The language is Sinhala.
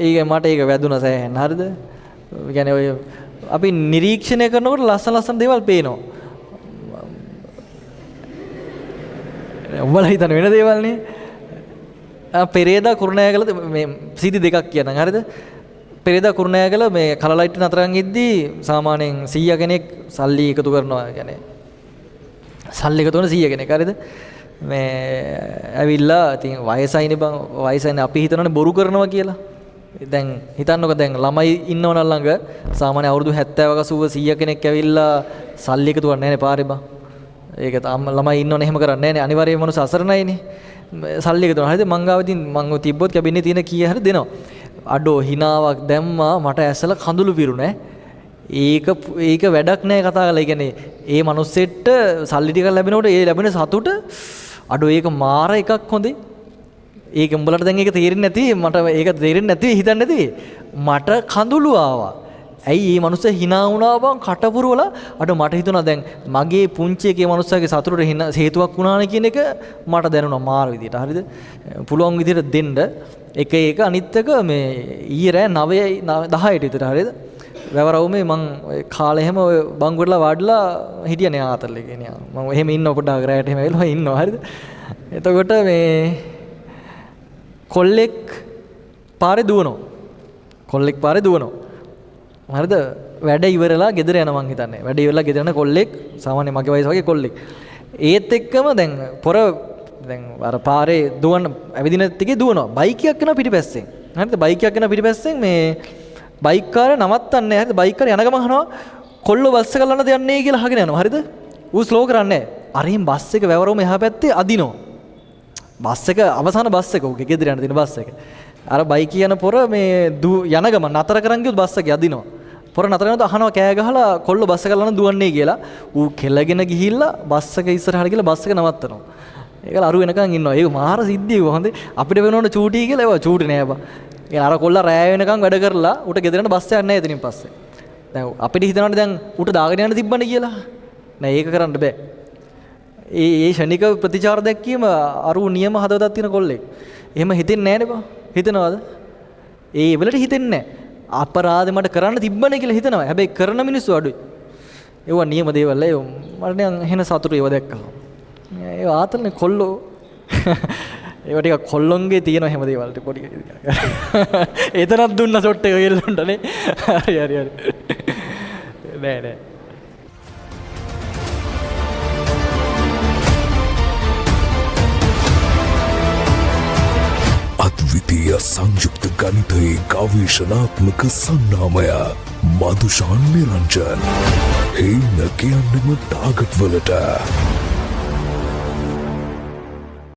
ඒක මට ඒක වැදුනා සෑහෙන. හරිද? කියන්නේ ඔය අපි නිරීක්ෂණය කරනකොට ලස්සන දේවල් පේනවා. උඹලා හිතන වෙන දේවල් නේ. පෙරේදා කුරුණෑගල මේ සීදි දෙකක් කියනනම් හරිද? පෙරේදා කුරුණෑගල මේ කලලයිට් නතරන් ඉද්දී සාමාන්‍යයෙන් 100 කෙනෙක් සල්ලි එකතු කරනවා. يعني සල්ලි එකතු කරන 100 කෙනෙක් හරිද? මේ ඇවිල්ලා ඉතින් වයසයිනේ බං වයසයිනේ අපි හිතනනේ බොරු කරනවා කියලා. දැන් හිතන්නකෝ දැන් ළමයි ඉන්නවනම් ළඟ සාමාන්‍ය අවුරුදු 70ක 80 100 කෙනෙක් ඇවිල්ලා සල්ලි එකතු කරන්නේ නැහැනේ පාරේ බං. ඒක තාම ළමයි ඉන්නවනේ එහෙම කරන්නේ නැහැනේ. අනිවාර්යයෙන්ම මොනස අසරණයිනේ. සල්ලි එකතු කරනවා. හරිද? මං ගාවදී මං තිබ්බොත් කැබිනේ තියෙන කීය හරි දෙනවා. අඩෝ හිනාවක් දැම්මා මට ඇස්සල කඳුළු පිරුණේ. ඒක වැඩක් නෑ කතා කරලා. ඒ කියන්නේ ඒ මිනිස්සෙට සල්ලි ටිකක් ලැබෙනකොට ඒ ලැබෙන සතුට අඩෝ ඒක මාර එකක් හොඳේ. ඒක උඹලට දැන් ඒක තේරෙන්නේ නැති මට ඒක තේරෙන්නේ නැති හිතන්නේ නැති මට කඳුළු ආවා. ඇයි මේ මිනිස්සු hina වුණා බං කටපුරවලා අඩෝ මට හිතුණා දැන් මගේ පුංචි එකේ මිනිස්සාගේ සතුටට හේතුවක් වුණානේ කියන එක මට දැනුණා මාර විදියට. හරිද? පුළුවන් විදියට දෙන්න එක අනිත් එක මේ ඊයේ රෑ 9:10ට විතර හරිද? වැවරවුමේ මං කාලේ හැම ඔය බංගුවටලා වාඩිලා හිටියනේ ආතරලේ කියන්නේ. මම එහෙම ඉන්න පොඩ්ඩක් රැයට එහෙම වෙලා ඉන්නවා හරිද? එතකොට මේ කොල්ලෙක් පාරේ දුවනවා. හරිද? වැඩ ඉවරලා ගෙදර යනවා මං හිතන්නේ. වැඩ ඉවරලා ගෙදර යන කොල්ලෙක් සාමාන්‍ය මගේ වයස වගේ කොල්ලෙක්. ඒත් එක්කම දැන් දැන් අර පාරේ දුවන ඇවිදින ටිකේ දුවනවා. බයිකයක් යනවා පිටිපස්සෙන්. හරිද? බයිකයක් යනවා පිටිපස්සෙන් මේ බයික් කාරය නවත්තන්නේ නැහැ. හරිද? බයික් කාරය යන ගමන් අහනවා කොල්ල බස් එක ගලන්න දෙන්නේ කියලා අහගෙන යනවා. හරිද? ඌ ස්ලෝ කරන්නේ නැහැ. අරින් බස් එක වැවරොම එහා පැත්තේ අදිනවා. බස් එක අවසාන බස් එක උගේ ගෙදර යන දින බස් එක. අර බයික් යන පොර මේ යන ගමන් නතර කරන් ගියොත් බස් එක අදිනවා. පොර නතර කරනකොට අහනවා කෑ ගහලා කොල්ල බස් එක ගලන්න දුවන්නේ කියලා. ඌ කෙලගෙන ගිහිල්ලා බස් එක ඉස්සරහට ගිහලා බස් එක නවත්තනවා. ඒකල අරු වෙනකන් ඉන්නවා. ඒක මාර සිද්ධියක් හොඳේ. අපිට වෙනවනේ චූටි කියලා ඒවා චූටි නෑ බා. ඒ අර කොල්ලා රෑ වෙනකන් වැඩ කරලා උට ගෙදරට බස් එකක් නැහැ එතනින් පස්සේ. දැන් අපිට හිතනවානේ දැන් උට දාගෙන යන්න තිබ්බනේ කියලා. නෑ ඒක කරන්න බෑ. ඒ ෂණික ප්‍රතිචාර දැක්කීම අරු නියම හදවතක් තියෙන කොල්ලෙක්. එහෙම හිතෙන්නේ නෑනේ බා. හිතනවද? ඒ වෙලට හිතෙන්නේ නෑ. අපරාධේ මට කරන්න තිබ්බනේ කියලා හිතනවා. හැබැයි කරන මිනිස්සු අඩුයි. ඒවා නියම දේවල්. ඒ මට නිකන් එහෙන සතුටු ඒවා දැක්කම. ඒ ආතල්නේ කොල්ලෝ. ඒවා ටික කොල්ලොන්ගේ තියෙන හැම දේවල් ටික පොඩි. එතනක් දුන්න සොට් එක ගෙල්ලොන්ටනේ. හරි. නෑ. අද්විතීය සංයුක්ත ගණිතයේ ගවේෂණාත්මක සංනාමය මදුෂාන් නිරංජන්. හේන කියන්නම ටාගට් වලට